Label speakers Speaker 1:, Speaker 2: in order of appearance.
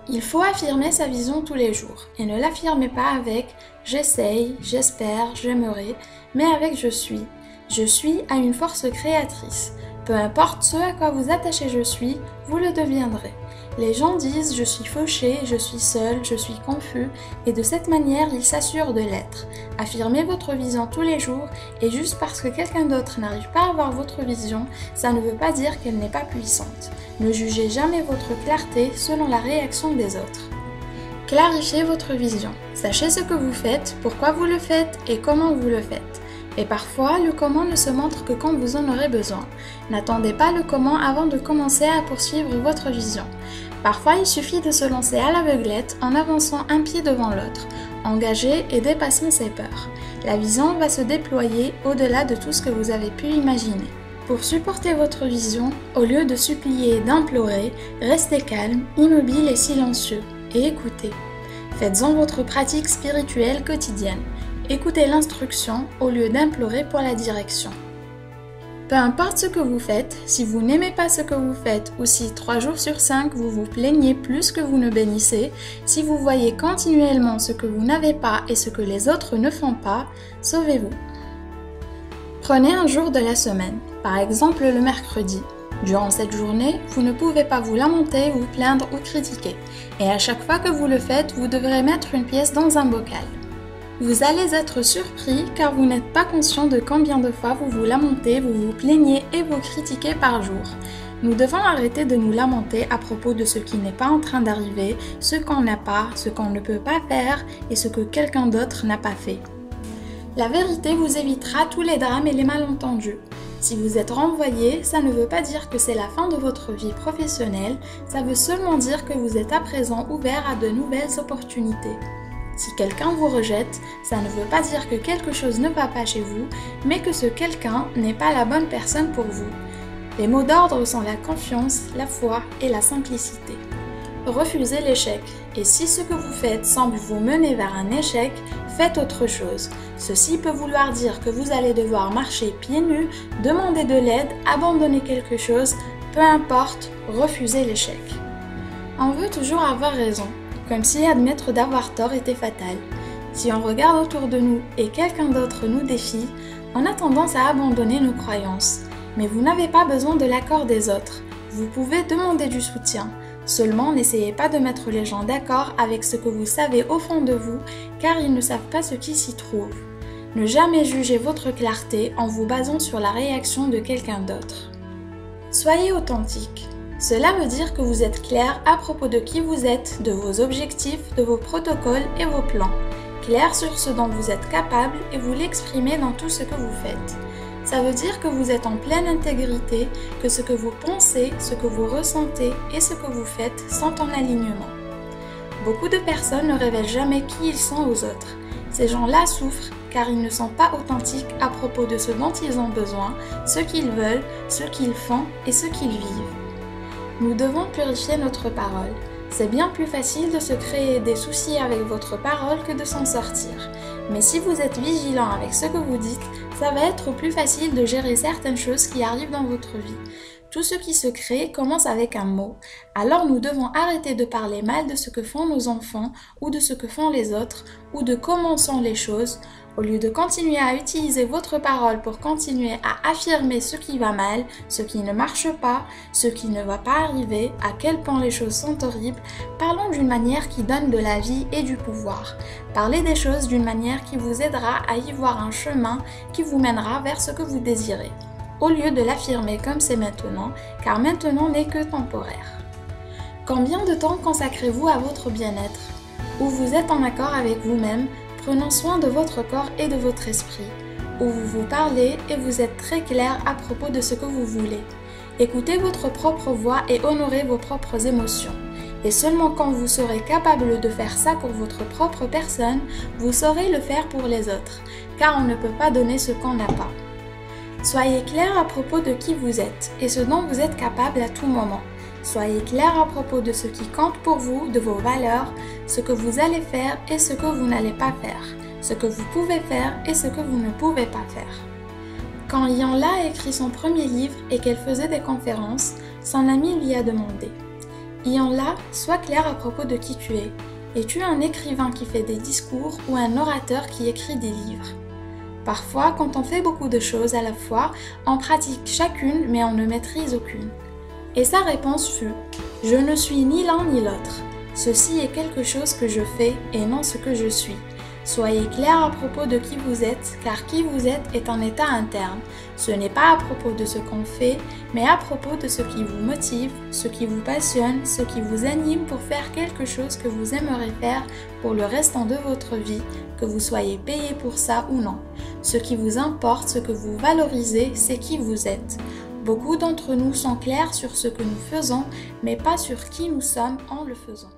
Speaker 1: Il faut affirmer sa vision tous les jours et ne l'affirmer pas avec « j'essaye »,« j'espère »,« j'aimerais », mais avec « je suis ». Je suis a une force créatrice. Peu importe ce à quoi vous attachez « je suis », vous le deviendrez. Les gens disent « je suis fauché »,« je suis seul »,« je suis confus » et de cette manière, ils s'assurent de l'être. Affirmez votre vision tous les jours et juste parce que quelqu'un d'autre n'arrive pas à avoir votre vision, ça ne veut pas dire qu'elle n'est pas puissante. Ne jugez jamais votre clarté selon la réaction des autres. Clarifiez votre vision. Sachez ce que vous faites, pourquoi vous le faites et comment vous le faites. Et parfois, le comment ne se montre que quand vous en aurez besoin. N'attendez pas le comment avant de commencer à poursuivre votre vision. Parfois, il suffit de se lancer à l'aveuglette en avançant un pied devant l'autre, engagé et dépassant ses peurs. La vision va se déployer au-delà de tout ce que vous avez pu imaginer. Pour supporter votre vision, au lieu de supplier et d'implorer, restez calme, immobile et silencieux, et écoutez. Faites-en votre pratique spirituelle quotidienne. Écoutez l'instruction au lieu d'implorer pour la direction. Peu importe ce que vous faites, si vous n'aimez pas ce que vous faites ou si 3 jours sur 5 vous vous plaignez plus que vous ne bénissez, si vous voyez continuellement ce que vous n'avez pas et ce que les autres ne font pas, sauvez-vous. Prenez un jour de la semaine, par exemple le mercredi. Durant cette journée, vous ne pouvez pas vous lamenter, vous plaindre ou critiquer. Et à chaque fois que vous le faites, vous devrez mettre une pièce dans un bocal. Vous allez être surpris car vous n'êtes pas conscient de combien de fois vous vous lamentez, vous vous plaignez et vous critiquez par jour. Nous devons arrêter de nous lamenter à propos de ce qui n'est pas en train d'arriver, ce qu'on n'a pas, ce qu'on ne peut pas faire et ce que quelqu'un d'autre n'a pas fait. La vérité vous évitera tous les drames et les malentendus. Si vous êtes renvoyé, ça ne veut pas dire que c'est la fin de votre vie professionnelle, ça veut seulement dire que vous êtes à présent ouvert à de nouvelles opportunités. Si quelqu'un vous rejette, ça ne veut pas dire que quelque chose ne va pas chez vous, mais que ce quelqu'un n'est pas la bonne personne pour vous. Les mots d'ordre sont la confiance, la foi et la simplicité. Refusez l'échec, et si ce que vous faites semble vous mener vers un échec, faites autre chose. Ceci peut vouloir dire que vous allez devoir marcher pieds nus, demander de l'aide, abandonner quelque chose, peu importe, refusez l'échec. On veut toujours avoir raison. Comme si admettre d'avoir tort était fatal. Si on regarde autour de nous et quelqu'un d'autre nous défie, on a tendance à abandonner nos croyances. Mais vous n'avez pas besoin de l'accord des autres. Vous pouvez demander du soutien. Seulement, n'essayez pas de mettre les gens d'accord avec ce que vous savez au fond de vous, car ils ne savent pas ce qui s'y trouve. Ne jamais juger votre clarté en vous basant sur la réaction de quelqu'un d'autre. Soyez authentique. Cela veut dire que vous êtes clair à propos de qui vous êtes, de vos objectifs, de vos protocoles et vos plans. Clair sur ce dont vous êtes capable et vous l'exprimez dans tout ce que vous faites. Ça veut dire que vous êtes en pleine intégrité, que ce que vous pensez, ce que vous ressentez et ce que vous faites sont en alignement. Beaucoup de personnes ne révèlent jamais qui ils sont aux autres. Ces gens-là souffrent car ils ne sont pas authentiques à propos de ce dont ils ont besoin, ce qu'ils veulent, ce qu'ils font et ce qu'ils vivent. Nous devons purifier notre parole. C'est bien plus facile de se créer des soucis avec votre parole que de s'en sortir. Mais si vous êtes vigilant avec ce que vous dites, ça va être plus facile de gérer certaines choses qui arrivent dans votre vie. Tout ce qui se crée commence avec un mot. Alors nous devons arrêter de parler mal de ce que font nos enfants ou de ce que font les autres ou de comment sont les choses. Au lieu de continuer à utiliser votre parole pour continuer à affirmer ce qui va mal, ce qui ne marche pas, ce qui ne va pas arriver, à quel point les choses sont horribles, parlons d'une manière qui donne de la vie et du pouvoir. Parlez des choses d'une manière qui vous aidera à y voir un chemin qui vous mènera vers ce que vous désirez, au lieu de l'affirmer comme c'est maintenant, car maintenant n'est que temporaire. Combien de temps consacrez-vous à votre bien-être? Où vous êtes en accord avec vous-même, prenant soin de votre corps et de votre esprit, où vous vous parlez et vous êtes très clair à propos de ce que vous voulez. Écoutez votre propre voix et honorez vos propres émotions. Et seulement quand vous serez capable de faire ça pour votre propre personne, vous saurez le faire pour les autres, car on ne peut pas donner ce qu'on n'a pas. Soyez clair à propos de qui vous êtes et ce dont vous êtes capable à tout moment. Soyez clair à propos de ce qui compte pour vous, de vos valeurs, ce que vous allez faire et ce que vous n'allez pas faire, ce que vous pouvez faire et ce que vous ne pouvez pas faire. Quand Yan La a écrit son premier livre et qu'elle faisait des conférences, son ami lui a demandé Y en là, sois clair à propos de qui tu es. Es-tu un écrivain qui fait des discours ou un orateur qui écrit des livres? Parfois, quand on fait beaucoup de choses à la fois, on pratique chacune mais on ne maîtrise aucune. Et sa réponse fut « Je ne suis ni l'un ni l'autre. Ceci est quelque chose que je fais et non ce que je suis. » Soyez clair à propos de qui vous êtes, car qui vous êtes est un état interne. Ce n'est pas à propos de ce qu'on fait, mais à propos de ce qui vous motive, ce qui vous passionne, ce qui vous anime pour faire quelque chose que vous aimeriez faire pour le restant de votre vie, que vous soyez payé pour ça ou non. Ce qui vous importe, ce que vous valorisez, c'est qui vous êtes. Beaucoup d'entre nous sont clairs sur ce que nous faisons, mais pas sur qui nous sommes en le faisant.